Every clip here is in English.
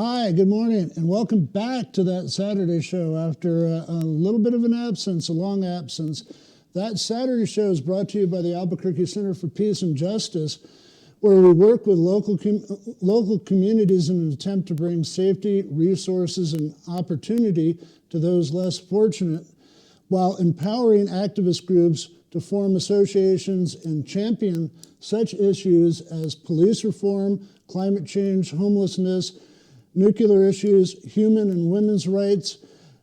Hi, good morning, and welcome back to That Saturday Show after a little bit of an absence, a long absence. That Saturday Show is brought to you by the Albuquerque Center for Peace and Justice, where we work with local communities in an attempt to bring safety, resources, and opportunity to those less fortunate, while empowering activist groups to form associations and champion such issues as police reform, climate change, homelessness, nuclear issues, human and women's rights,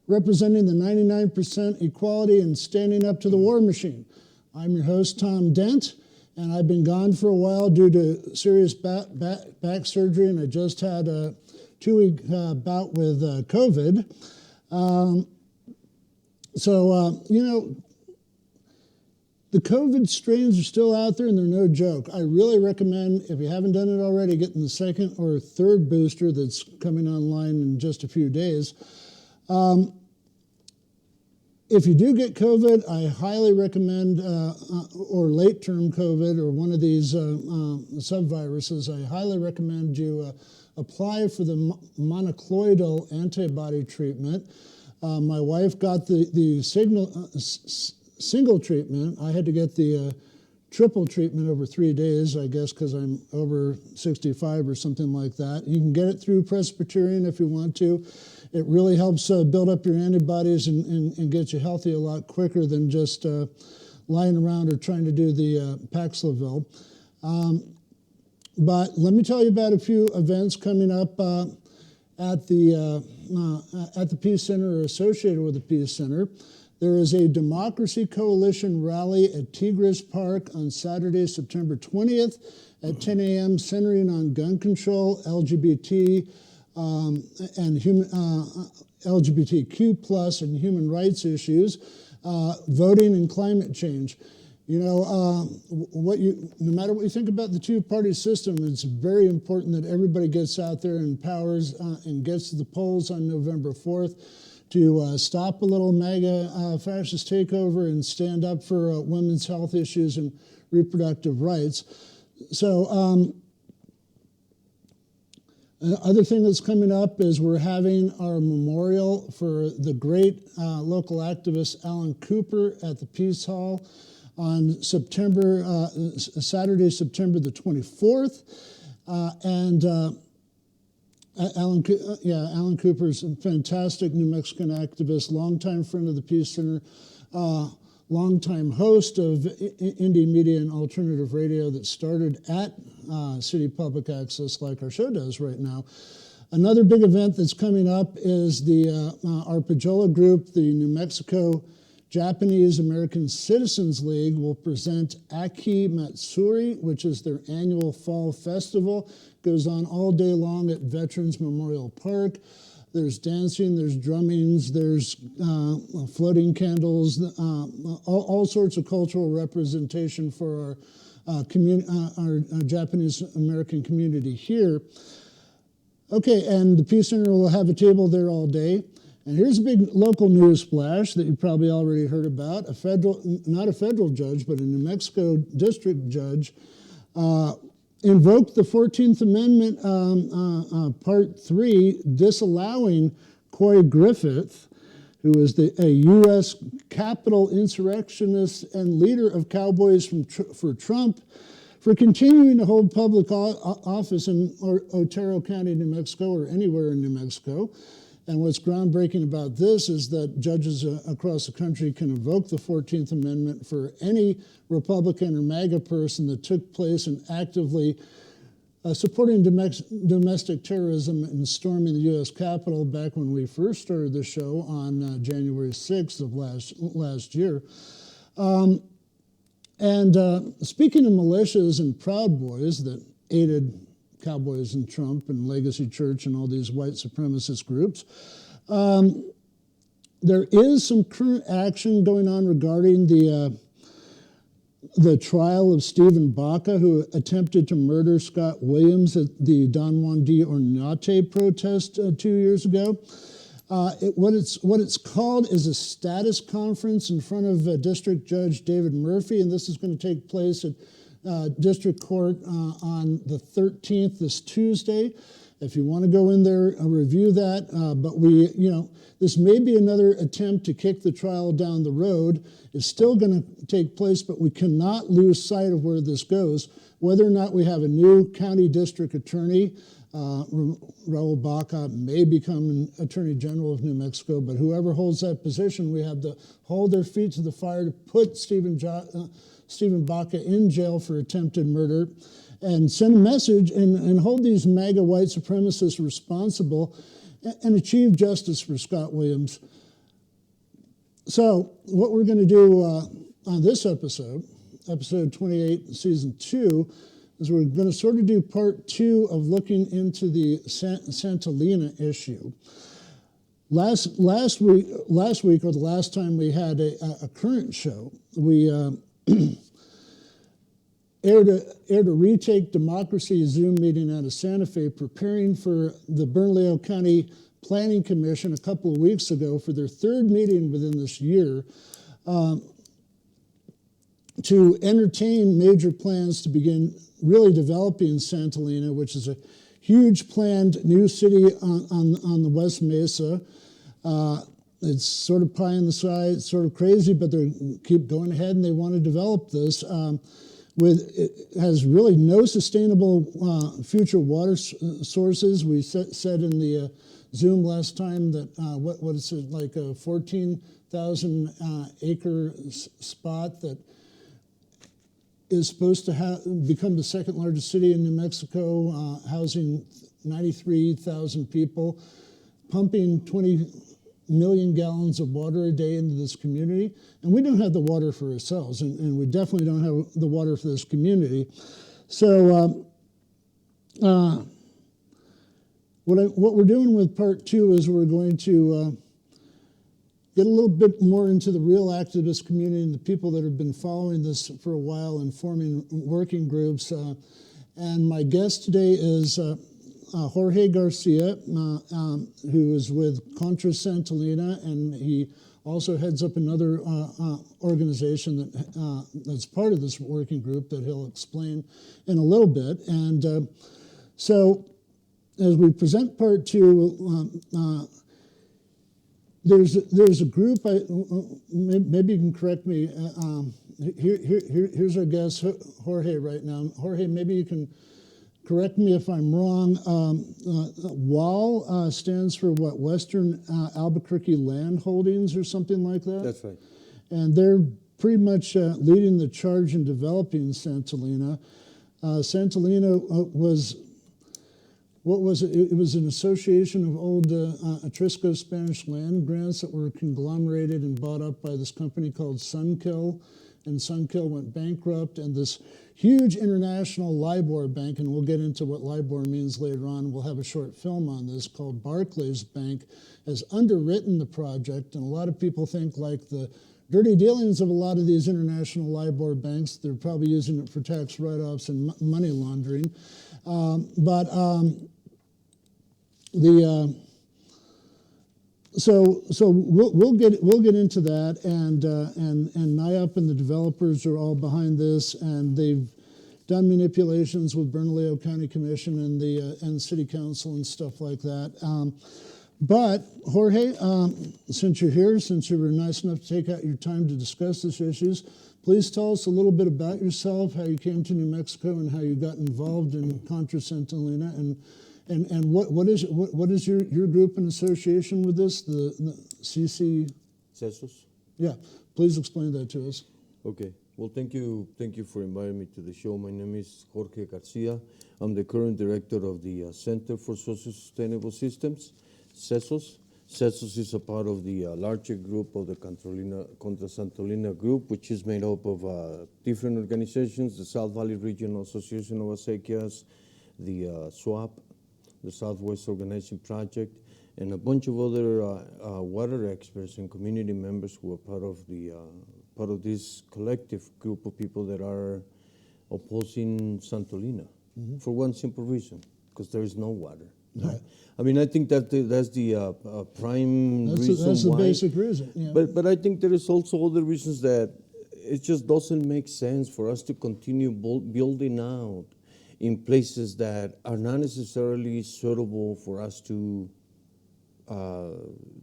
representing the 99% equality and standing up to the war machine. I'm your host, Tom Dent, and I've been gone for a while due to serious back surgery, and I just had a 2-week bout with COVID. The COVID strains are still out there, and they're no joke. I really recommend, if you haven't done it already, getting the second or third booster that's coming online in just a few days. If you do get COVID, I highly recommend, or late-term COVID, or one of these subviruses, I highly recommend you apply for the monocloidal antibody treatment. My wife got the single treatment. I had to get the triple treatment over 3 days, I guess, because I'm over 65 or something like that. You can get it through Presbyterian if you want to. It really helps build up your antibodies and get you healthy a lot quicker than just lying around or trying to do the Paxlovid. But let me tell you about a few events coming up at the Peace Center or associated with the Peace Center. There is a Democracy Coalition rally at Tigris Park on Saturday, September 20th at 10 a.m., centering on gun control, LGBT, and LGBTQ plus and human rights issues, voting and climate change. You know, no matter what you think about the two-party system, it's very important that everybody gets out there and empowers and gets to the polls on November 4th to stop a little MAGA fascist takeover and stand up for women's health issues and reproductive rights. So other thing that's coming up is we're having our memorial for the great local activist Alan Cooper at the Peace Hall on Saturday, September the 24th. Alan Cooper is a fantastic New Mexican activist, longtime friend of the Peace Center, longtime host of indie media and alternative radio that started at City Public Access like our show does right now. Another big event that's coming up is the our Pajola group, the New Mexico Japanese American Citizens League, will present Aki Matsuri, which is their annual fall festival. Goes on all day long at Veterans Memorial Park. There's dancing, there's drummings, there's floating candles, all sorts of cultural representation for our Japanese American community here. Okay, and the Peace Center will have a table there all day. And here's a big local news flash that you probably already heard about. Not a federal judge, but a New Mexico district judge invoked the 14th Amendment, Part 3, disallowing Coy Griffith, who is a U.S. Capitol insurrectionist and leader of Cowboys for Trump, for continuing to hold public office in Otero County, New Mexico, or anywhere in New Mexico. And what's groundbreaking about this is that judges across the country can invoke the 14th Amendment for any Republican or MAGA person that took place in actively supporting domestic terrorism and storming the U.S. Capitol back when we first started the show on January 6th of last year. Speaking of militias and Proud Boys that aided Cowboys and Trump and Legacy Church and all these white supremacist groups, there is some current action going on regarding the trial of Stephen Baca, who attempted to murder Scott Williams at the Don Juan D. Ornate protest 2 years ago. What it's called is a status conference in front of District Judge David Murphy, and this is going to take place at District Court on the 13th, this Tuesday. If you want to go in there, review that. But this may be another attempt to kick the trial down the road. It's still going to take place, but we cannot lose sight of where this goes. Whether or not we have a new county district attorney, Raul Baca may become an Attorney General of New Mexico, but whoever holds that position, we have to hold their feet to the fire to put Stephen Baca in jail for attempted murder and send a message and hold these MAGA white supremacists responsible and achieve justice for Scott Williams. So what we're going to do on this episode 28, Season 2, is we're going to sort of do part 2 of looking into the Santolina issue. Last week, or the last time we had a current show, we aired a Retake Democracy Zoom meeting out of Santa Fe, preparing for the Bernalillo County Planning Commission a couple of weeks ago for their third meeting within this year, to entertain major plans to begin really developing Santolina, which is a huge planned new city on the West Mesa. It's sort of pie in the sky, it's sort of crazy, but they keep going ahead and they want to develop this. It has really no sustainable future water sources. We said in the Zoom last time that what is it, like a 14,000 acre spot that is supposed to become the second largest city in New Mexico, housing 93,000 people, pumping 20 million gallons of water a day into this community. And we don't have the water for ourselves, and we definitely don't have the water for this community. So what we're doing with part 2 is we're going to get a little bit more into the real activist community and the people that have been following this for a while and forming working groups. And my guest today is Jorge Garcia, who is with Contra Santolina, and he also heads up another organization that's part of this working group that he'll explain in a little bit. And so as we present part 2, there's a group, maybe you can correct me, here's our guest, Jorge, right now. Jorge, maybe you can correct me if I'm wrong. WAL stands for what, Western Albuquerque Land Holdings or something like that? That's right. And they're pretty much leading the charge in developing Santolina. Santolina was... What was it? It was an association of old Atrisco Spanish land grants that were conglomerated and bought up by this company called Sunkill, and Sunkill went bankrupt, and this huge international Libor bank, and we'll get into what Libor means later on, we'll have a short film on this called Barclays Bank, has underwritten the project, and a lot of people think like the dirty dealings of a lot of these international Libor banks, they're probably using it for tax write-offs and money laundering. So we'll get into that, and NIAP and the developers are all behind this, and they've done manipulations with Bernalillo County Commission and the City Council and stuff like that. But Jorge, since you're here, since you were nice enough to take out your time to discuss these issues, please tell us a little bit about yourself, how you came to New Mexico, and how you got involved in Contra Santolina, and what is your group in association with this, the CC? CESOS? Yeah, please explain that to us. Okay. Well, thank you for inviting me to the show. My name is Jorge Garcia. I'm the current director of the Center for Socio-Sustainable Systems, CESOS. CESOS is a part of the larger group of the Contra Santolina group, which is made up of different organizations, the South Valley Regional Association of Acequias, the SWAP, the Southwest Organizing Project, and a bunch of other water experts and community members who are part of this collective group of people that are opposing Santolina for one simple reason, because there is no water. Right? I mean, I think that's the prime reason that's the why. basic reason. Yeah. But I think there is also other reasons that it just doesn't make sense for us to continue building out in places that are not necessarily suitable for us to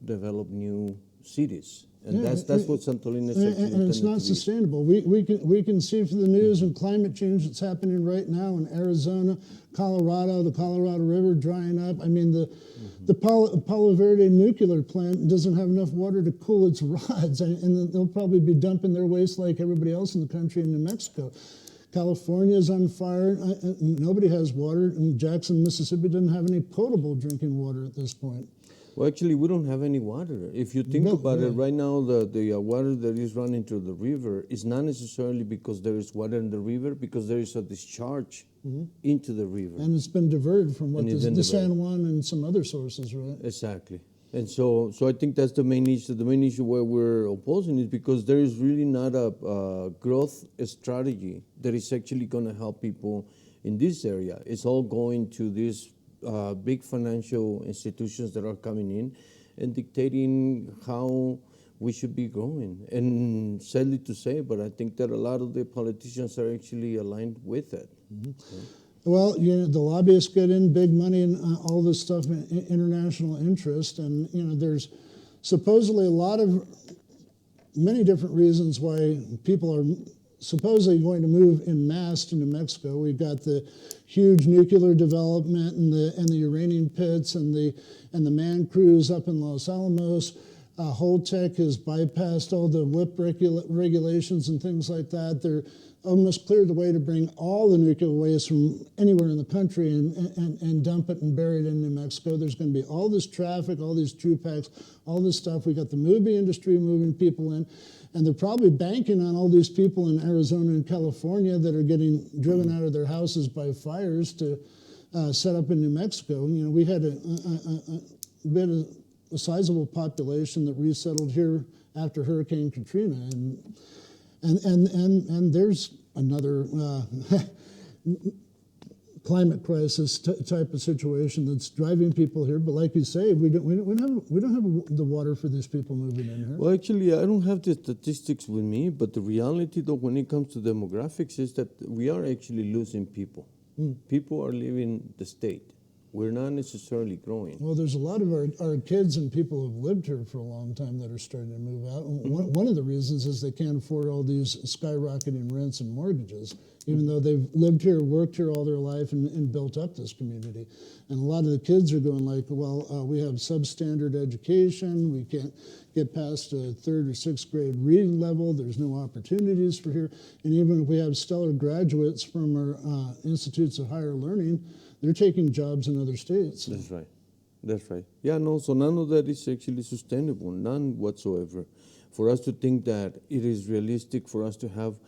develop new cities. And that's what Santolina is actually and it's intended not to be. sustainable. We can see from the news and climate change that's happening right now in Arizona, Colorado, the Colorado River drying up. I mean, the Palo Verde nuclear plant doesn't have enough water to cool its rods, and they'll probably be dumping their waste like everybody else in the country in New Mexico. California is on fire. Nobody has water, and Jackson, Mississippi doesn't have any potable drinking water at this point. Well, actually, we don't have any water. If you think about it, right now, the water that is running through the river is not necessarily because there is water in the river, because there is a discharge into the river. And it's been diverted from what And the San Juan and some other sources, right? Exactly. And so I think that's the main issue. The main issue where we're opposing is because there is really not a growth strategy that is actually going to help people in this area. It's all going to these big financial institutions that are coming in and dictating how we should be growing. And sadly to say, but I think that a lot of the politicians are actually aligned with it. Well, the lobbyists get in big money and all this stuff, international interest, and there's supposedly many different reasons why people are supposedly going to move en masse to New Mexico. We've got the huge nuclear development and the uranium pits and the man crews up in Los Alamos. Holtec has bypassed all the WIP regulations and things like that. They're almost cleared the way to bring all the nuclear waste from anywhere in the country and dump it and bury it in New Mexico. There's going to be all this traffic, all these TRUPACs, all this stuff. We got the movie industry moving people in. And they're probably banking on all these people in Arizona and California that are getting driven out of their houses by fires to set up in New Mexico. We had a sizable population that resettled here after Hurricane Katrina, and there's another climate crisis type of situation that's driving people here. But like you say, we don't have the water for these people moving in here. Well, actually, I don't have the statistics with me, but the reality, though, when it comes to demographics, is that we are actually losing people. People are leaving the state. We're not necessarily growing. Well, there's a lot of our kids and people who have lived here for a long time that are starting to move out. One of the reasons is they can't afford all these skyrocketing rents and mortgages, even though they've lived here, worked here all their life, and built up this community. And a lot of the kids are going like, well, we have substandard education. We can't get past a 3rd or 6th grade reading level. There's no opportunities for here. And even if we have stellar graduates from our institutes of higher learning, they're taking jobs in other states. That's right. That's right. Yeah, no, so none of that is actually sustainable, none whatsoever. For us to think that it is realistic for us to have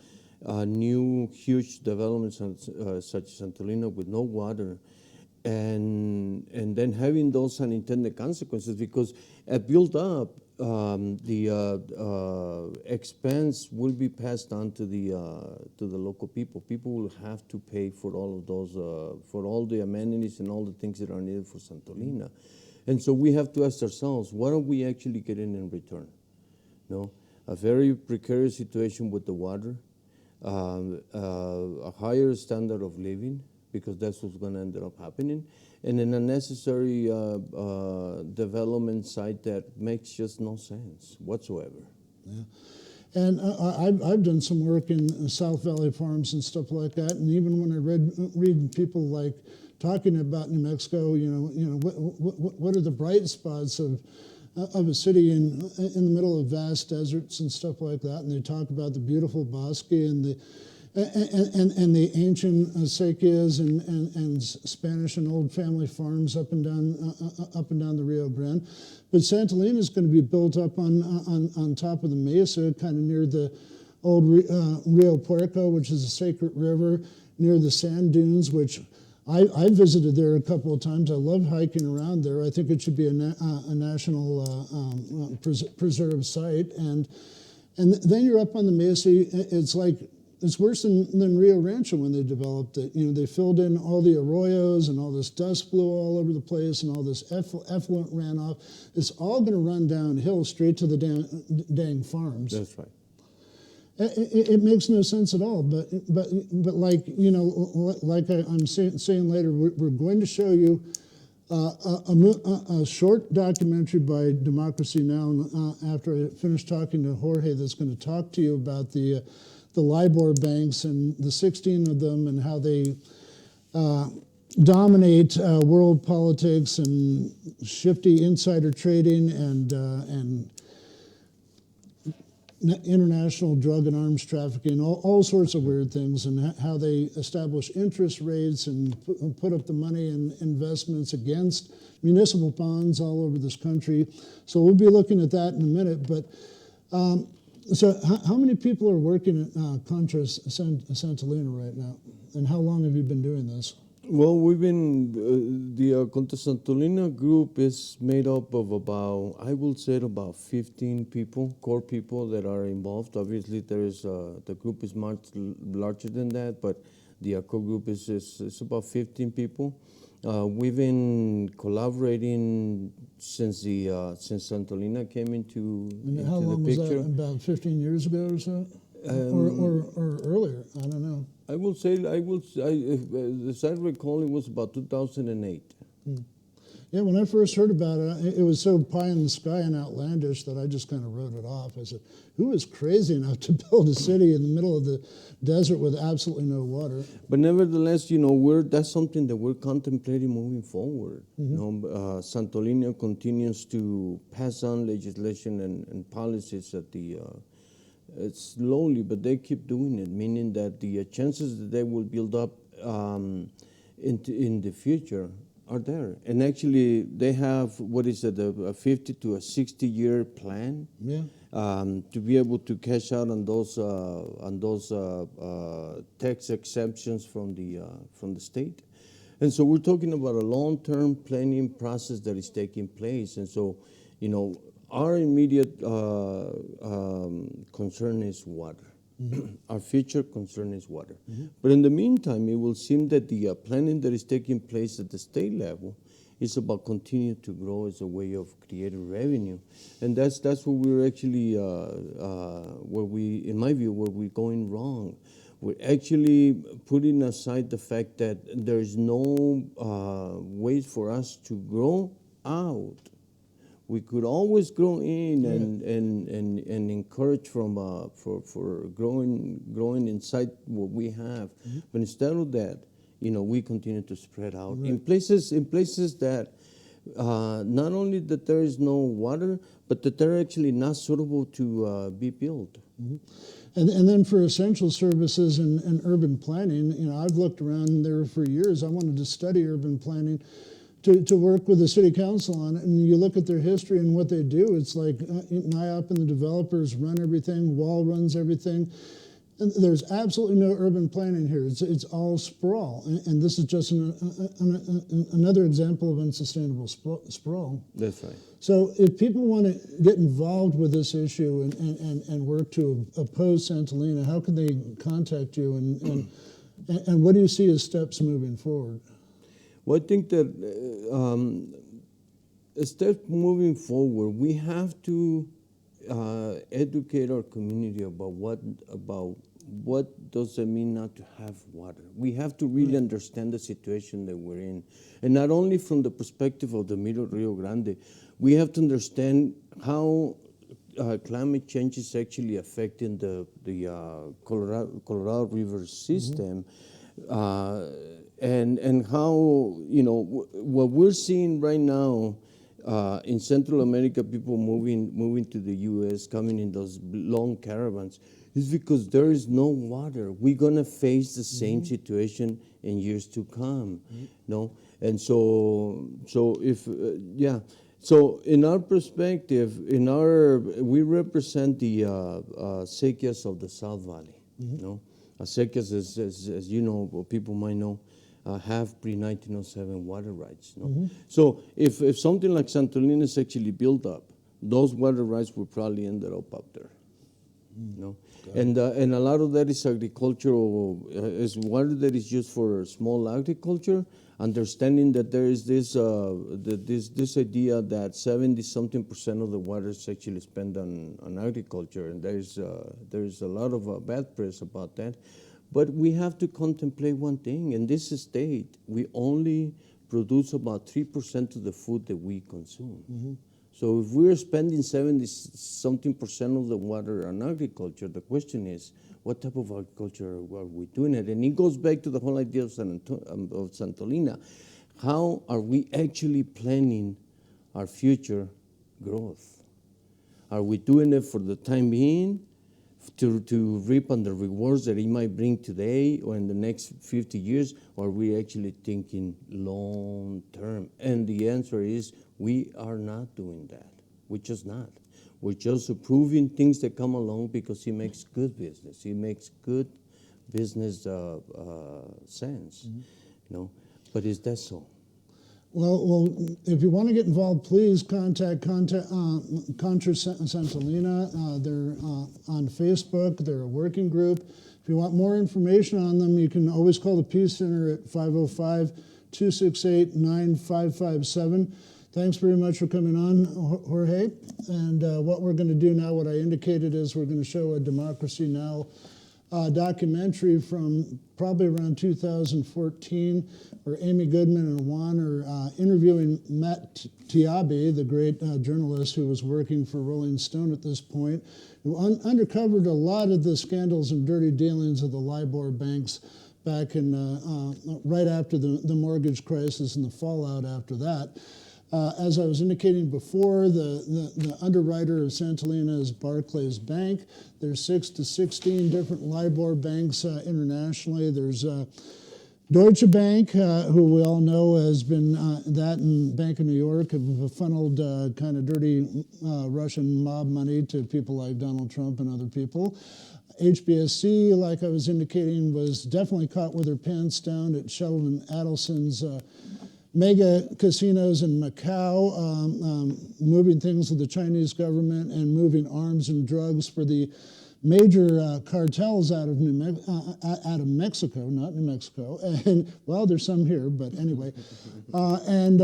new huge developments such as Santolina with no water, and then having those unintended consequences, because at build up, the expense will be passed on to the local people. People will have to pay for all of those, for all the amenities and all the things that are needed for Santolina. And so we have to ask ourselves, what are we actually getting in return? No, a very precarious situation with the water, a higher standard of living, because that's what's going to end up happening, and an unnecessary development site that makes just no sense whatsoever. Yeah. And I've done some work in South Valley farms and stuff like that, and even when I read people like talking about New Mexico, what are the bright spots of a city in the middle of vast deserts and stuff like that, and they talk about the beautiful bosque and the ancient acequias and Spanish and old family farms up and down the Rio Grande. But Santolina is going to be built up on top of the mesa, kind of near the old Rio Puerco, which is a sacred river, near the sand dunes, which I visited there a couple of times. I love hiking around there. I think it should be a national preserved site. And then you're up on the mesa. It's worse than Rio Rancho when they developed it. They filled in all the arroyos and all this dust blew all over the place and all this effluent ran off. It's all going to run downhill straight to the dang farms. That's right. It makes no sense at all. But like like I'm saying later, we're going to show you a short documentary by Democracy Now! After I finish talking to Jorge, that's going to talk to you about the Libor banks and the 16 of them and how they dominate world politics and shifty insider trading and international drug and arms trafficking, all sorts of weird things, and how they establish interest rates and put up the money and investments against municipal bonds all over this country. So we'll be looking at that in a minute. But so how many people are working at Contra Santolina right now? And how long have you been doing this? Well, we've been, the Contra Santolina group is made up of about, I will say about 15 people, core people that are involved. Obviously, there is, the group is much larger than that, but the core group is about 15 people. We've been collaborating since Santolina came into how long the picture. Was that? About 15 years ago or so? Or earlier, I don't know. I will say, as I recall, it was about 2008. Yeah, when I first heard about it, it was so pie in the sky and outlandish that I just kind of wrote it off. I said, who is crazy enough to build a city in the middle of the desert with absolutely no water? But nevertheless, that's something that we're contemplating moving forward. Santolina continues to pass on legislation and policies at the it's slowly, but they keep doing it, meaning that the chances that they will build up in the future are there. And actually, they have, a 50 to a 60-year plan to be able to cash out on those tax exemptions from the state. And so we're talking about a long-term planning process that is taking place. And so, our immediate concern is water. Our future concern is water. But in the meantime, it will seem that the planning that is taking place at the state level is about continuing to grow as a way of creating revenue. And that's what we're actually, in my view, where we're going wrong. We're actually putting aside the fact that there's no ways for us to grow out. We could always grow in and encourage for growing inside what we have. But instead of that, we continue to spread out in places that not only that there is no water, but that they're actually not suitable to be built. And then for essential services and urban planning, I've looked around there for years. I wanted to study urban planning to work with the city council on it, and you look at their history and what they do, it's like NIOP and the developers run everything, Wall runs everything, and there's absolutely no urban planning here. It's all sprawl, and this is just another example of unsustainable sprawl. That's right. So if people want to get involved with this issue and work to oppose Santolina, how can they contact you, and what do you see as steps moving forward? Well, I think that a step moving forward, we have to educate our community about what does it mean not to have water. We have to really understand the situation that we're in, and not only from the perspective of the Middle Rio Grande, we have to understand how climate change is actually affecting the Colorado River system. And how, what we're seeing right now in Central America, people moving to the U.S., coming in those long caravans, is because there is no water. We're going to face the same situation in years to come, And so So in our perspective, we represent the acequias of the South Valley, Acequias, as you know, or people might know, have pre-1907 water rights. So if something like Santolina is actually built up, those water rights will probably end up there. And a lot of that is agricultural, is water that is used for small agriculture. Understanding that there is this idea that 70-something% of the water is actually spent on agriculture, and there is a lot of bad press about that. But we have to contemplate one thing. In this state, we only produce about 3% of the food that we consume. Mm-hmm. So if we're spending 70-something% of the water on agriculture, the question is, what type of agriculture are we doing it? And it goes back to the whole idea of Santolina. How are we actually planning our future growth? Are we doing it for the time being to reap on the rewards that it might bring today or in the next 50 years? Or are we actually thinking long term? And the answer is we are not doing that. We're just not. We're just approving things that come along because he makes good business. He makes good business sense, you know. But is that so? Well, if you want to get involved, please contact Contra Santolina. They're on Facebook. They're a working group. If you want more information on them, you can always call the Peace Center at 505-268-9557. Thanks very much for coming on, Jorge. And what we're going to do now, what I indicated is we're going to show a Democracy Now! Documentary from probably around 2014, where Amy Goodman and Juan are interviewing Matt Tiabbi, the great journalist who was working for Rolling Stone at this point, who uncovered a lot of the scandals and dirty dealings of the Libor banks back in right after the mortgage crisis and the fallout after that. As I was indicating before, the underwriter of Santolina is Barclays Bank. There's 6 to 16 different Libor banks internationally. There's Deutsche Bank, who we all know has been that and Bank of New York have funneled kind of dirty Russian mob money to people like Donald Trump and other people. HBSC, like I was indicating, was definitely caught with her pants down at Sheldon Adelson's mega casinos in Macau, moving things with the Chinese government and moving arms and drugs for the major cartels out of Mexico, not New Mexico, and well, there's some here, but anyway, and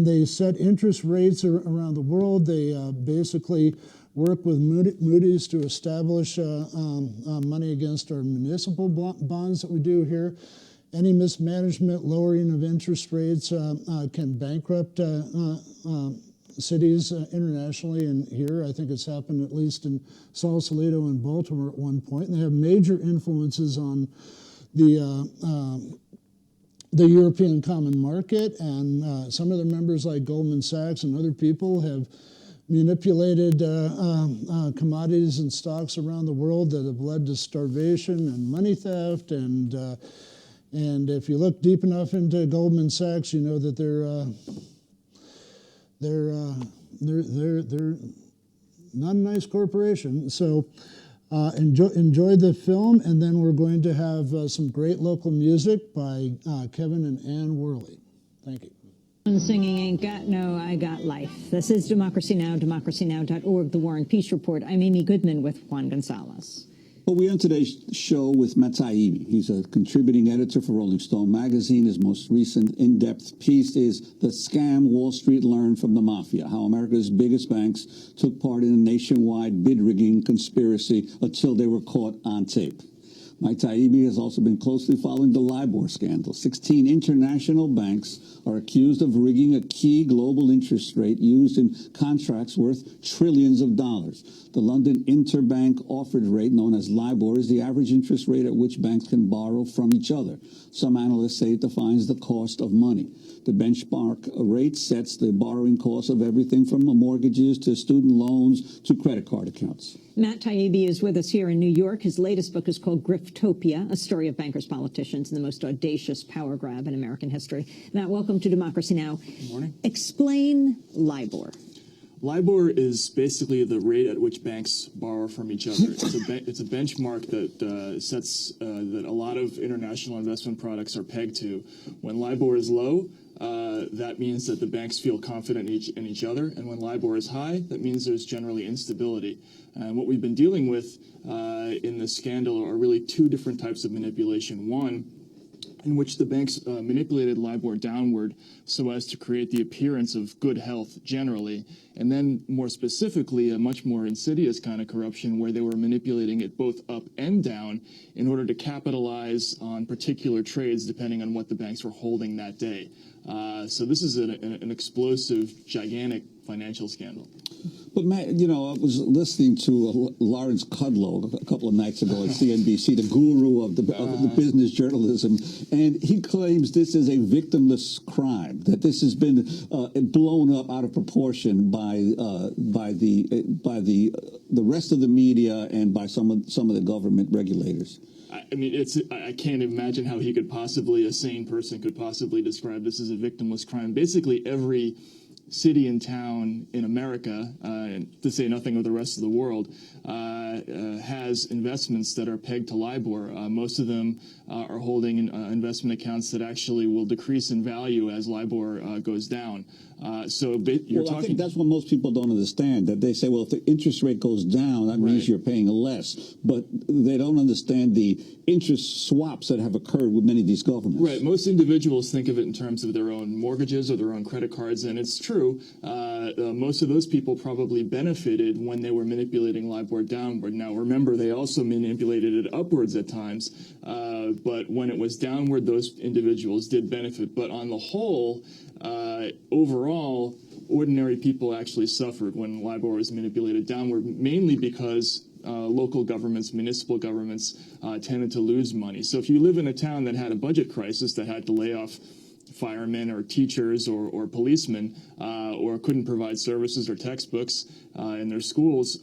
they set interest rates around the world. They basically work with Moody's to establish money against our municipal bonds that we do here. Any mismanagement, lowering of interest rates can bankrupt cities internationally and here. I think it's happened at least in Sausalito and Baltimore at one point. And they have major influences on the European Common Market, and some of their members like Goldman Sachs and other people have manipulated commodities and stocks around the world that have led to starvation and money theft, and if you look deep enough into Goldman Sachs, you know that they're not a nice corporation. So enjoy the film, and then we're going to have some great local music by Kevin and Ann Worley. Thank you. Singing Ain't Got No, I Got Life. This is Democracy Now!, democracynow.org, The War and Peace Report. I'm Amy Goodman with Juan Gonzalez. Well, we end today's show with Matt Tiabbi. He's a contributing editor for Rolling Stone magazine. His most recent in-depth piece is The Scam Wall Street Learned from the Mafia, how America's biggest banks took part in a nationwide bid-rigging conspiracy until they were caught on tape. Mike Tiabbi has also been closely following the Libor scandal. 16 international banks are accused of rigging a key global interest rate used in contracts worth trillions of dollars. The London Interbank Offered Rate, known as Libor, is the average interest rate at which banks can borrow from each other. Some analysts say it defines the cost of money. The benchmark rate sets the borrowing cost of everything from mortgages to student loans to credit card accounts. Matt Tiabbi is with us here in New York. His latest book is called Griftopia, a story of bankers, politicians, and the most audacious power grab in American history. Matt, welcome to Democracy Now! Good morning. Explain Libor. Libor is basically the rate at which banks borrow from each other. It's a benchmark that sets that a lot of international investment products are pegged to. When Libor is low, that means that the banks feel confident in each other. And when LIBOR is high, that means there's generally instability. And what we've been dealing with in this scandal are really two different types of manipulation. One, in which the banks manipulated LIBOR downward so as to create the appearance of good health generally, and then more specifically, a much more insidious kind of corruption where they were manipulating it both up and down in order to capitalize on particular trades depending on what the banks were holding that day. So this is an explosive, gigantic financial scandal. But Matt, you know, I was listening to Lawrence Kudlow a couple of nights ago at CNBC, the guru of the business journalism, and he claims this is a victimless crime, that this has been blown up out of proportion by the rest of the media and by some of the government regulators. I mean, I can't imagine how a sane person could possibly describe this as a victimless crime. Basically, every city and town in America, and to say nothing of the rest of the world, has investments that are pegged to LIBOR. Most of them are holding investment accounts that actually will decrease in value as LIBOR goes down. I think that's what most people don't understand, that they say, well, if the interest rate goes down, that means you're paying less. But they don't understand the interest swaps that have occurred with many of these governments. Right. Most individuals think of it in terms of their own mortgages or their own credit cards, and it's true. Most of those people probably benefited when they were manipulating LIBOR downward. Now, remember, they also manipulated it upwards at times, but when it was downward, those individuals did benefit. But on the whole, overall, ordinary people actually suffered when LIBOR was manipulated downward, mainly because local governments, municipal governments tended to lose money. So if you live in a town that had a budget crisis, that had to lay off firemen or teachers or policemen, or couldn't provide services or textbooks in their schools,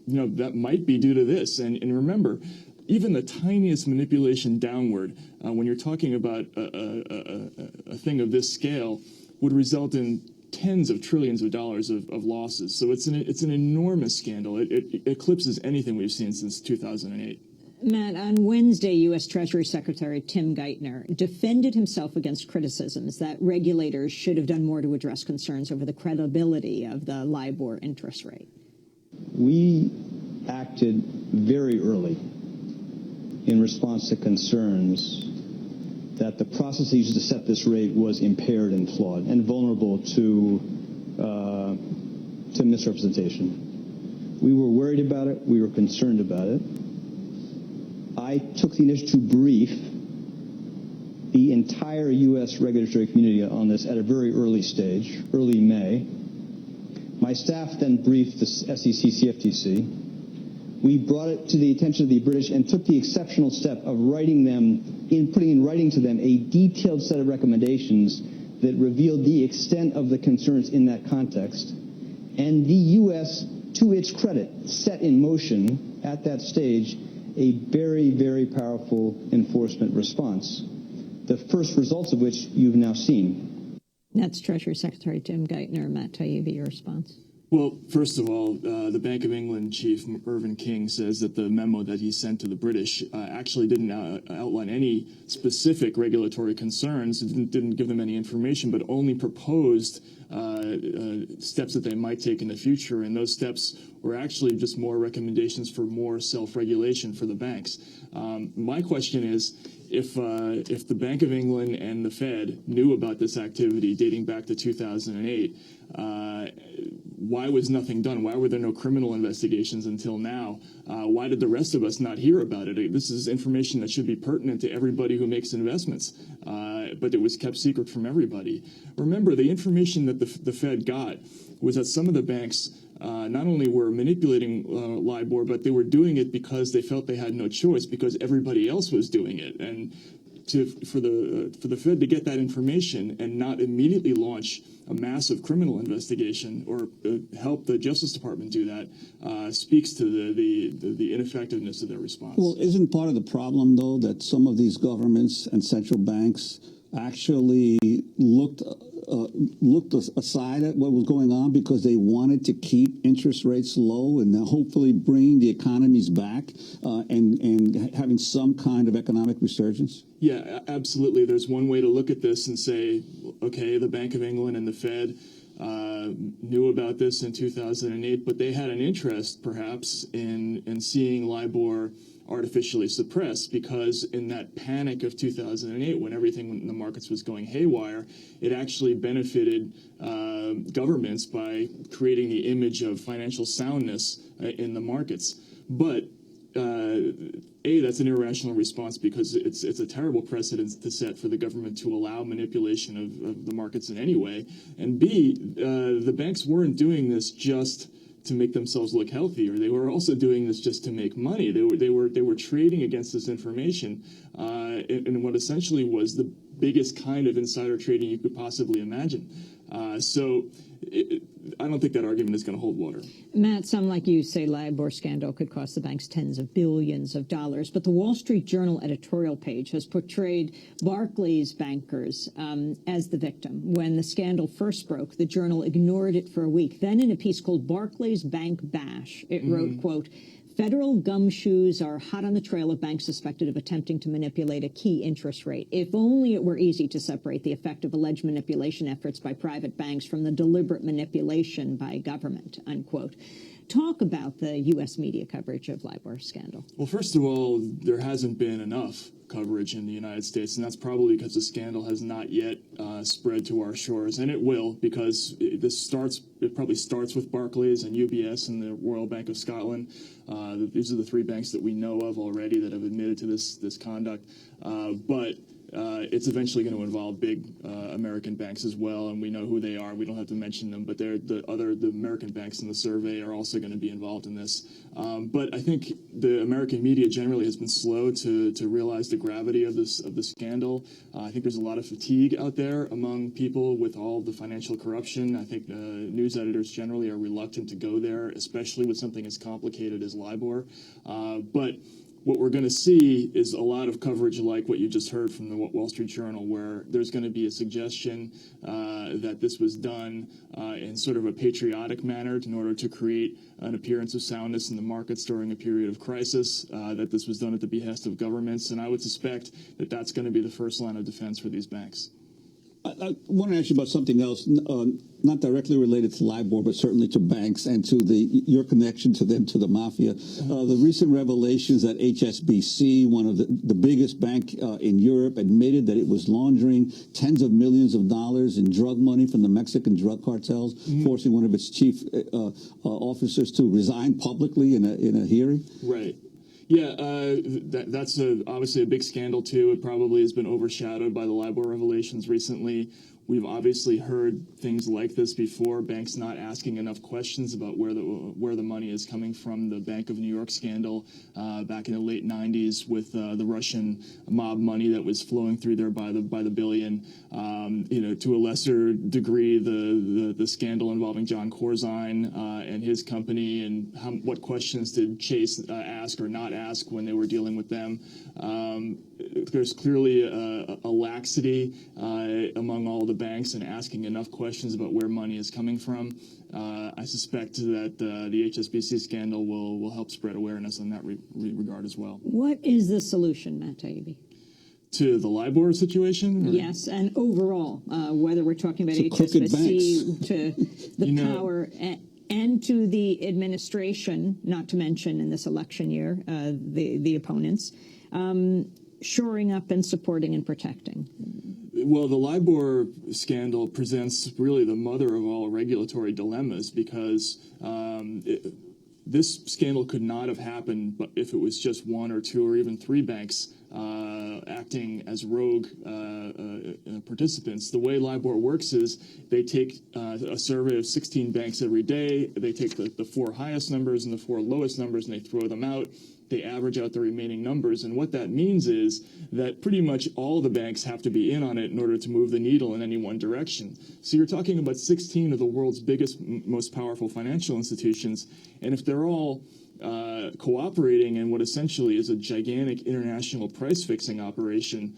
that might be due to this. And remember, even the tiniest manipulation downward, when you're talking about a thing of this scale, would result in tens of trillions of dollars of losses. So it's an enormous scandal. It eclipses anything we've seen since 2008. Matt, on Wednesday, U.S. Treasury Secretary Tim Geithner defended himself against criticisms that regulators should have done more to address concerns over the credibility of the LIBOR interest rate. We acted very early in response to concerns that the process used to set this rate was impaired and flawed and vulnerable to misrepresentation. We were worried about it. We were concerned about it. I took the initiative to brief the entire U.S. regulatory community on this at a very early stage, early May. My staff then briefed the SEC, CFTC. We brought it to the attention of the British and took the exceptional step of putting in writing to them a detailed set of recommendations that revealed the extent of the concerns in that context. And the U.S., to its credit, set in motion at that stage a very, very powerful enforcement response, the first results of which you've now seen. That's Treasury Secretary Tim Geithner. Matt Tiabbi, your response. Well, first of all, the Bank of England chief, Irvin King, says that the memo that he sent to the British actually didn't outline any specific regulatory concerns, didn't give them any information, but only proposed steps that they might take in the future. And those steps were actually just more recommendations for more self-regulation for the banks. My question is, if the Bank of England and the Fed knew about this activity dating back to 2008, why was nothing done? Why were there no criminal investigations until now? Why did the rest of us not hear about it? This is information that should be pertinent to everybody who makes investments, but it was kept secret from everybody. Remember, the information that the Fed got was that some of the banks not only were manipulating LIBOR, but they were doing it because they felt they had no choice, because everybody else was doing it. And for the Fed to get that information and not immediately launch a massive criminal investigation or help the Justice Department do that speaks to the ineffectiveness of their response. Well, isn't part of the problem, though, that some of these governments and central banks actually looked looked aside at what was going on because they wanted to keep interest rates low and hopefully bringing the economies back and having some kind of economic resurgence? Yeah, absolutely. There's one way to look at this and say, okay, the Bank of England and the Fed knew about this in 2008, but they had an interest perhaps in seeing LIBOR artificially suppressed, because in that panic of 2008, when everything in the markets was going haywire, it actually benefited governments by creating the image of financial soundness in the markets. But that's an irrational response, because it's a terrible precedent to set for the government to allow manipulation of the markets in any way. And B, the banks weren't doing this just to make themselves look healthier. They were also doing this just to make money. They were trading against this information in what essentially was the biggest kind of insider trading you could possibly imagine. I don't think that argument is going to hold water. Matt, some like you say Libor scandal could cost the banks tens of billions of dollars, but the Wall Street Journal editorial page has portrayed Barclays bankers as the victim. When the scandal first broke, the Journal ignored it for a week. Then in a piece called Barclays Bank Bash, it wrote, quote, "Federal gumshoes are hot on the trail of banks suspected of attempting to manipulate a key interest rate. If only it were easy to separate the effect of alleged manipulation efforts by private banks from the deliberate manipulation by government," unquote. Talk about the U.S. media coverage of Libor scandal. Well, first of all, there hasn't been enough coverage in the United States, and that's probably because the scandal has not yet spread to our shores, and it will, because it probably starts with Barclays and UBS and the Royal Bank of Scotland. These are the three banks that we know of already that have admitted to this conduct, but it's eventually going to involve big American banks as well, and we know who they are. We don't have to mention them, but the American banks in the survey are also going to be involved in this. But I think the American media generally has been slow to realize the gravity of the scandal. I think there's a lot of fatigue out there among people with all the financial corruption. I think news editors generally are reluctant to go there, especially with something as complicated as LIBOR. But what we're going to see is a lot of coverage like what you just heard from the Wall Street Journal, where there's going to be a suggestion that this was done in sort of a patriotic manner in order to create an appearance of soundness in the markets during a period of crisis, that this was done at the behest of governments. And I would suspect that that's going to be the first line of defense for these banks. I want to ask you about something else, not directly related to LIBOR, but certainly to banks and to your connection to them, to the mafia. The recent revelations that HSBC, one of the biggest bank in Europe, admitted that it was laundering tens of millions of dollars in drug money from the Mexican drug cartels, forcing one of its chief officers to resign publicly in a hearing. Right. Yeah, that's obviously a big scandal, too. It probably has been overshadowed by the LIBOR revelations recently. We've obviously heard things like this before, banks not asking enough questions about where the money is coming from. The Bank of New York scandal back in the late 90s with the Russian mob money that was flowing through there by the billion. To a lesser degree, the scandal involving John Corzine and his company, and what questions did Chase ask or not ask when they were dealing with them. There's clearly a laxity among all the banks in asking enough questions about where money is coming from. I suspect that the HSBC scandal will help spread awareness in that regard as well. What is the solution, Matt Tiabbi? To the LIBOR situation? Yes, and overall, whether we're talking about to HSBC, to the power, and to the administration, not to mention in this election year, the opponents, shoring up and supporting and protecting? Well, the LIBOR scandal presents really the mother of all regulatory dilemmas, because this scandal could not have happened if it was just one or two or even three banks acting as rogue participants. The way LIBOR works is they take a survey of 16 banks every day. They take the four highest numbers and the four lowest numbers, and they throw them out. They average out the remaining numbers. And what that means is that pretty much all the banks have to be in on it in order to move the needle in any one direction. So you're talking about 16 of the world's biggest, most powerful financial institutions. And if they're all cooperating in what essentially is a gigantic international price-fixing operation,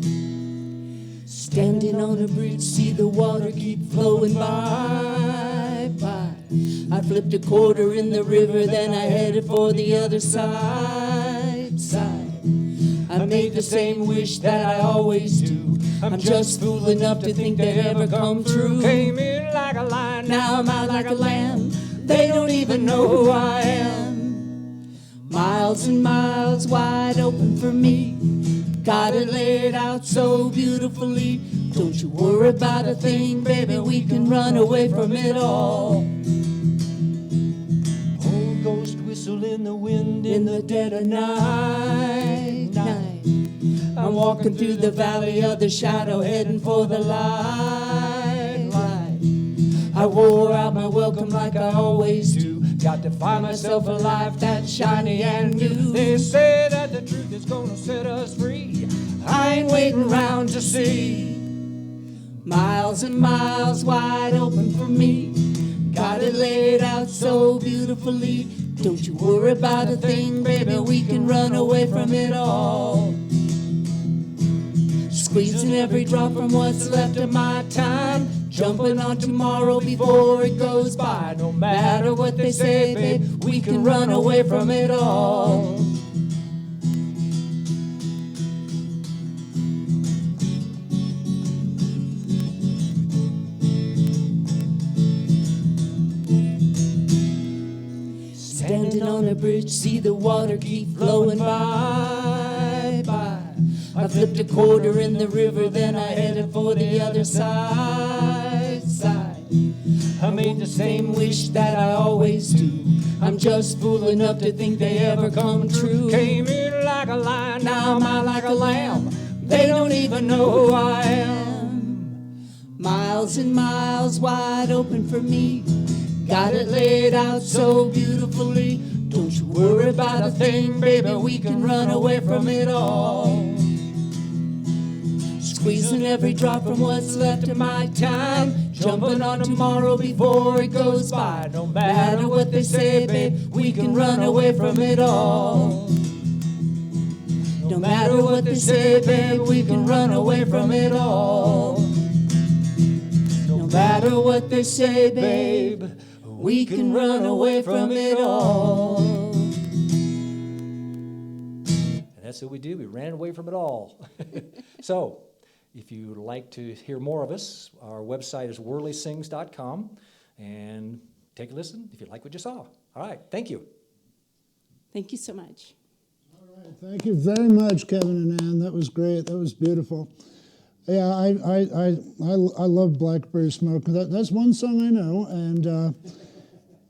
a bridge, see the water keep flowing by. I flipped a quarter in the river, then I headed for the other side. I made the same wish that I always do. I'm just fool enough to think they'd ever come true. Came in like a lion, now I'm out like a lamb. They don't even know who I am. Miles and miles wide open for me. Got it laid out so beautifully. Don't you worry about a thing, baby, we can run away from it all. Old ghost whistle in the wind in the dead of night. I'm walking through the valley of the shadow, heading for the light. I wore out my welcome like I always do. Got to find myself a life that's shiny and new. They say that the truth is gonna set us free. I ain't waiting round to see. Miles and miles wide open for me. Got it laid out so beautifully. Don't you worry about a thing, baby, we can run away from it all. Squeezing every drop from what's left of my time. Jumping on tomorrow before it goes by. No matter what they say, babe, we can run away from it all. Standing on a bridge, see the water keep flowing by. I flipped a quarter in the river, then I headed for the other side. I made the same wish that I always do. I'm just fool enough to think they ever come true. Came in like a lion, now I'm out like a lamb. They don't even know who I am. Miles and miles wide open for me. Got it laid out so beautifully. Don't you worry about a thing, baby, we can run away from it all. Squeezing every drop from what's left of my time. Jumping on tomorrow before it goes by. No matter what they say, babe, we can run away from it all. No matter what they say, babe, we can run away from it all. No matter what they say, babe, we can run away from it all. And that's what we do. We ran away from it all. So, if you'd like to hear more of us, our website is worleysings.com, and take a listen if you like what you saw. All right, thank you. Thank you so much. All right, thank you very much, Kevin and Ann. That was great. That was beautiful. Yeah, I love Blackberry Smoke. That's one song I know, and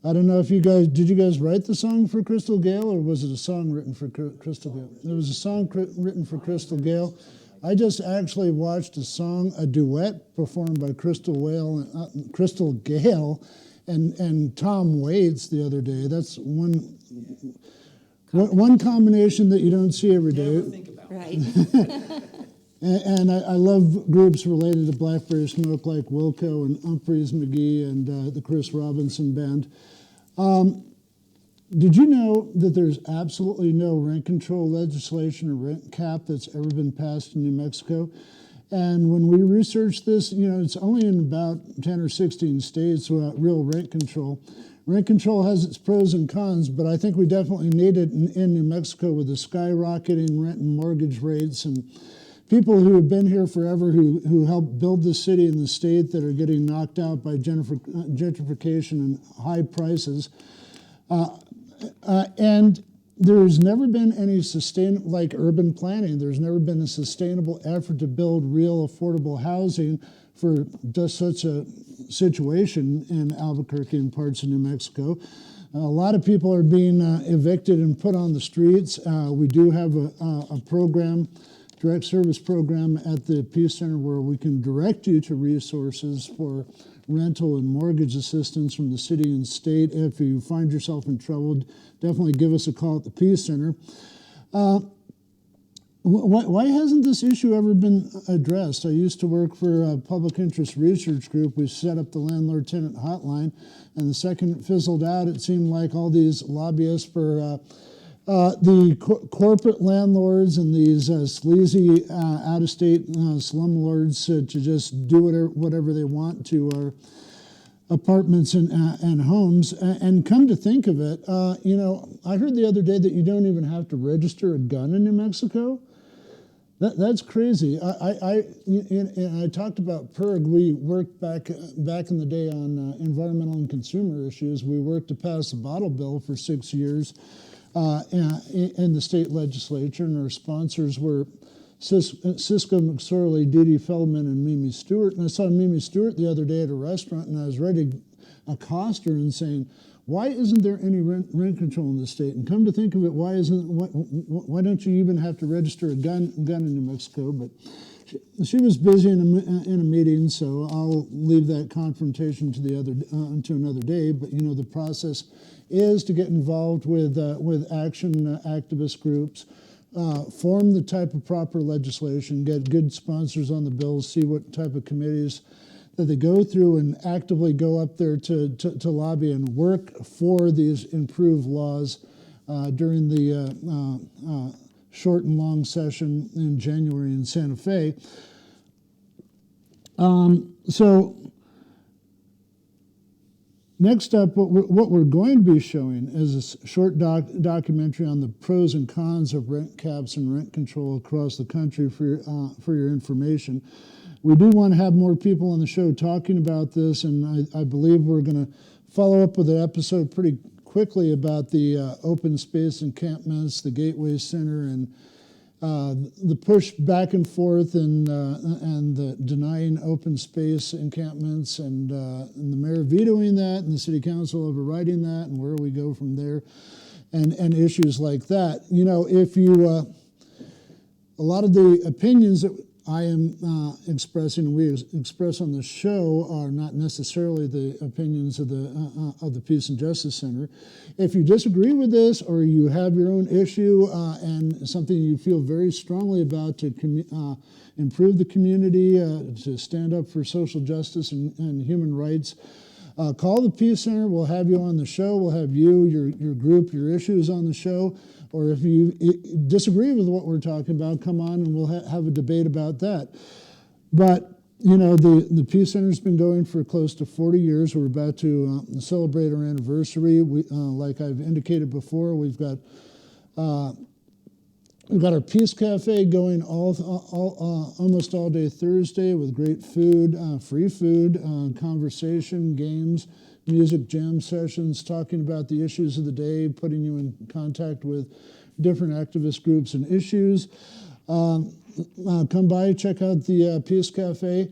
I don't know if did you guys write the song for Crystal Gayle, or was it a song written for Crystal Gayle? It was a song written for Crystal Gayle. I just actually watched a duet performed by Crystal Gayle and Tom Waits the other day. That's one combination that you don't see every day. Never think about. Right. And I love groups related to Blackberry Smoke like Wilco and Humphreys McGee and the Chris Robinson Band. Did you know that there's absolutely no rent control legislation or rent cap that's ever been passed in New Mexico? And when we researched this, it's only in about 10 or 16 states without real rent control. Rent control has its pros and cons, but I think we definitely need it in New Mexico with the skyrocketing rent and mortgage rates and people who have been here forever who helped build the city and the state that are getting knocked out by gentrification and high prices. And there's never been any like urban planning, there's never been a sustainable effort to build real affordable housing for just such a situation in Albuquerque and parts of New Mexico. A lot of people are being evicted and put on the streets. We do have a program, direct service program at the Peace Center where we can direct you to resources for rental and mortgage assistance from the city and state. If you find yourself in trouble, definitely give us a call at the Peace Center. Why hasn't this issue ever been addressed? I used to work for a public interest research group. We set up the landlord-tenant hotline, and the second it fizzled out, it seemed like all these lobbyists for the corporate landlords and these sleazy out-of-state slumlords to just do whatever they want to our apartments and homes. And come to think of it, you know, I heard the other day that you don't even have to register a gun in New Mexico. That's crazy. I talked about PIRG. We worked back in the day on environmental and consumer issues. We worked to pass a bottle bill for 6 years in the state legislature, and our sponsors were Cisco McSorley, Dee Dee Feldman, and Mimi Stewart. And I saw Mimi Stewart the other day at a restaurant, and I was ready to accost her and saying, why isn't there any rent control in the state? And come to think of it, why don't you even have to register a gun in New Mexico? But she was busy in a meeting, so I'll leave that confrontation to another day. But you know, the process is to get involved with action activist groups, form the type of proper legislation, get good sponsors on the bills, see what type of committees that they go through, and actively go up there to lobby and work for these improved laws during the short and long session in January in Santa Fe. So next up, what we're going to be showing is a short documentary on the pros and cons of rent caps and rent control across the country for your information. We do want to have more people on the show talking about this, and I believe we're going to follow up with an episode pretty quickly about the open space encampments, the Gateway Center, and the push back and forth and the denying open space encampments, and the mayor vetoing that, and the city council overriding that, and where we go from there, and issues like that. You know, if you a lot of the opinions that I am expressing, and we express on the show, are not necessarily the opinions of the Peace and Justice Center. If you disagree with this, or you have your own issue and something you feel very strongly about to improve the community, to stand up for social justice and human rights, call the Peace Center. We'll have you on the show. We'll have you, your group, your issues on the show. Or if you disagree with what we're talking about, come on and we'll have a debate about that. But, you know, the Peace Center's been going for close to 40 years. We're about to celebrate our anniversary. Like I've indicated before, we've got our Peace Cafe going almost all day Thursday with great food, free food, conversation, games, music jam sessions, talking about the issues of the day, putting you in contact with different activist groups and issues. Come by, check out the Peace Cafe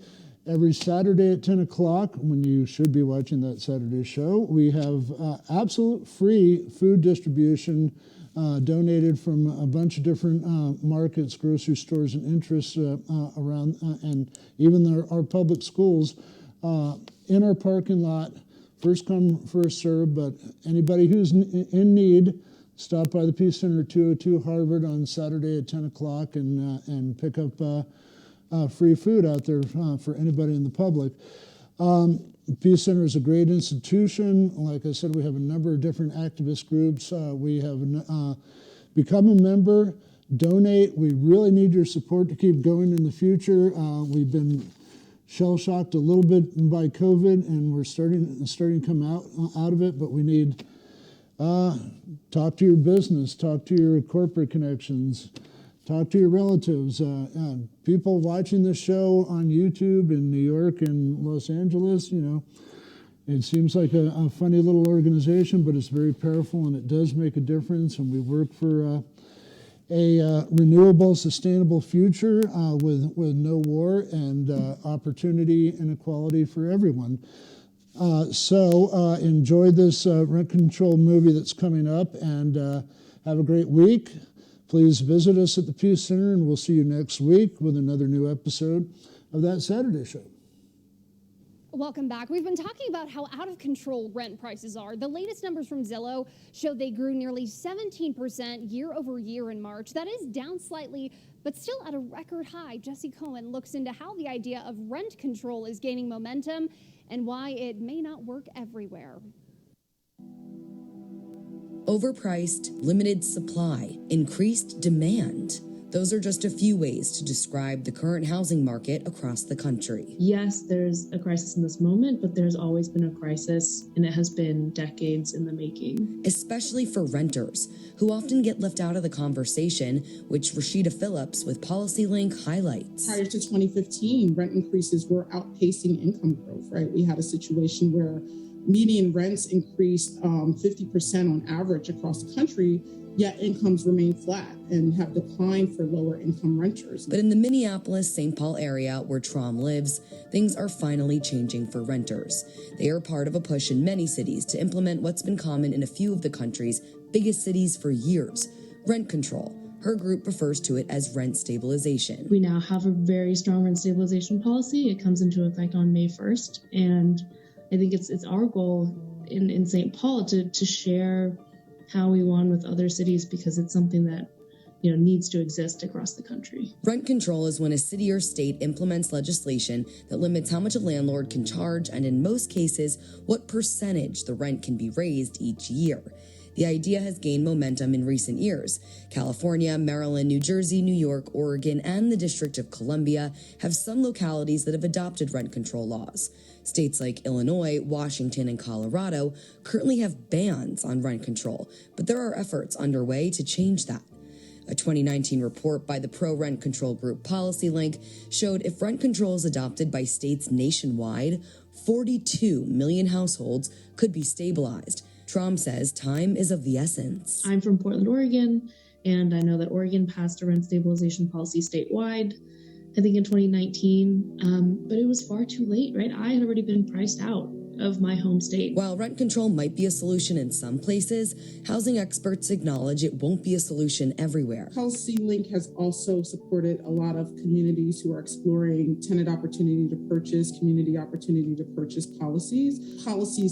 every Saturday at 10 o'clock, when you should be watching that Saturday show. We have absolute free food distribution donated from a bunch of different markets, grocery stores, and interests around, and even our public schools in our parking lot. First come, first serve, but anybody who's in need, stop by the Peace Center 202 Harvard on Saturday at 10 o'clock and pick up free food out there for anybody in the public. The Peace Center is a great institution. Like I said, we have a number of different activist groups. We have become a member, donate. We really need your support to keep going in the future. We've been shell-shocked a little bit by COVID, and we're starting to come out of it, but we need talk to your business, talk to your corporate connections, talk to your relatives. People watching this show on YouTube in New York and Los Angeles, you know, it seems like a funny little organization, but it's very powerful, and it does make a difference, and we work for a renewable, sustainable future with no war and opportunity and equality for everyone. So enjoy this rent control movie that's coming up, and have a great week. Please visit us at the Peace Center, and we'll see you next week with another new episode of That Saturday Show. Welcome back. We've been talking about how out of control rent prices are. The latest numbers from Zillow show they grew nearly 17% year over year in March. That is down slightly, but still at a record high. Jesse Cohen looks into how the idea of rent control is gaining momentum and why it may not work everywhere. Overpriced, limited supply, increased demand. Those are just a few ways to describe the current housing market across the country. Yes, there's a crisis in this moment, but there's always been a crisis, and it has been decades in the making. Especially for renters, who often get left out of the conversation, which Rashida Phillips with PolicyLink highlights. Prior to 2015, rent increases were outpacing income growth, right? We had a situation where median rents increased 50% on average across the country, yet incomes remain flat and have declined for lower income renters. But in the Minneapolis-St. Paul area where Trom lives, things are finally changing for renters. They are part of a push in many cities to implement what's been common in a few of the country's biggest cities for years, rent control. Her group refers to it as rent stabilization. We now have a very strong rent stabilization policy. It comes into effect on May 1st, and I think it's our goal in St. Paul to share how we won with other cities, because it's something that needs to exist across the country. Rent control is when a city or state implements legislation that limits how much a landlord can charge, and in most cases, what percentage the rent can be raised each year. The idea has gained momentum in recent years. California, Maryland, New Jersey, New York, Oregon, and the District of Columbia have some localities that have adopted rent control laws. States like Illinois, Washington, and Colorado currently have bans on rent control, but there are efforts underway to change that. A 2019 report by the pro-rent control group PolicyLink showed if rent control is adopted by states nationwide, 42 million households could be stabilized. Trom says time is of the essence. I'm from Portland, Oregon, and I know that Oregon passed a rent stabilization policy statewide, I think in 2019, but it was far too late, right? I had already been priced out of my home state. While rent control might be a solution in some places, housing experts acknowledge it won't be a solution everywhere. PolicyLink has also supported a lot of communities who are exploring tenant opportunity to purchase, community opportunity to purchase policies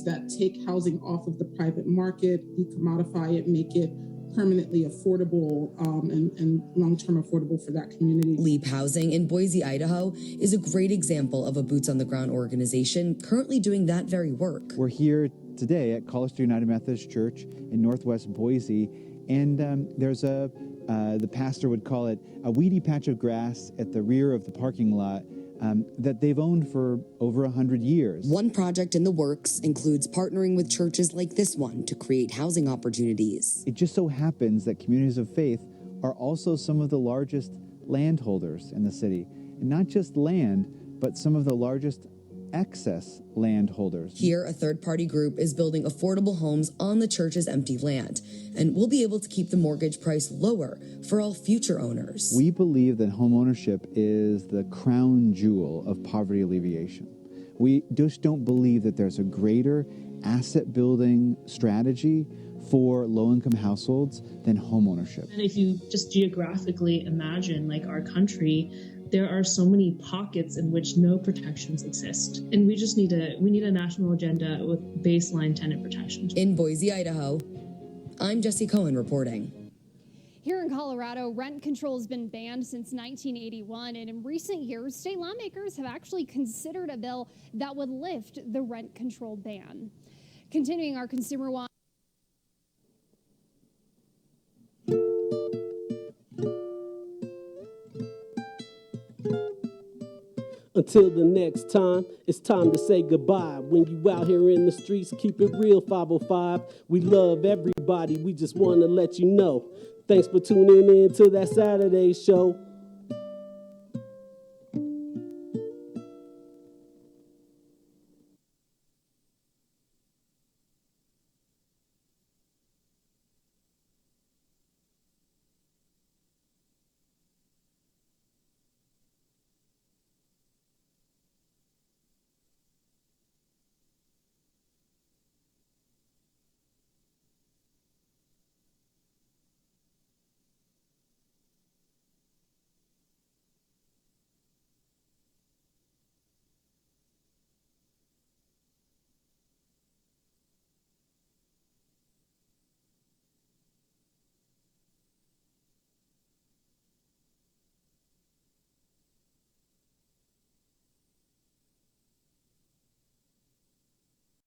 that take housing off of the private market, decommodify it, make it permanently affordable and long-term affordable for that community. Leap Housing in Boise, Idaho is a great example of a boots-on-the-ground organization currently doing that very work. We're here today at Collister United Methodist Church in Northwest Boise, and there's the pastor would call it a weedy patch of grass at the rear of the parking lot that they've owned for over 100 years. One project in the works includes partnering with churches like this one to create housing opportunities. It just so happens that communities of faith are also some of the largest landholders in the city. And not just land, but some of the largest excess landholders. Here, a third-party group is building affordable homes on the church's empty land, and we'll be able to keep the mortgage price lower for all future owners. We believe that home ownership is the crown jewel of poverty alleviation. We just don't believe that there's a greater asset-building strategy for low-income households than home ownership. And if you just geographically imagine, like our country, there are so many pockets in which no protections exist. And we just need a national agenda with baseline tenant protections. In Boise, Idaho, I'm Jessie Cohen reporting. Here in Colorado, rent control has been banned since 1981, and in recent years, state lawmakers have actually considered a bill that would lift the rent control ban. Continuing our Consumer Watch. Until the next time, it's time to say goodbye. When you out here in the streets, keep it real, 505. We love everybody, we just want to let you know. Thanks for tuning in to that Saturday show.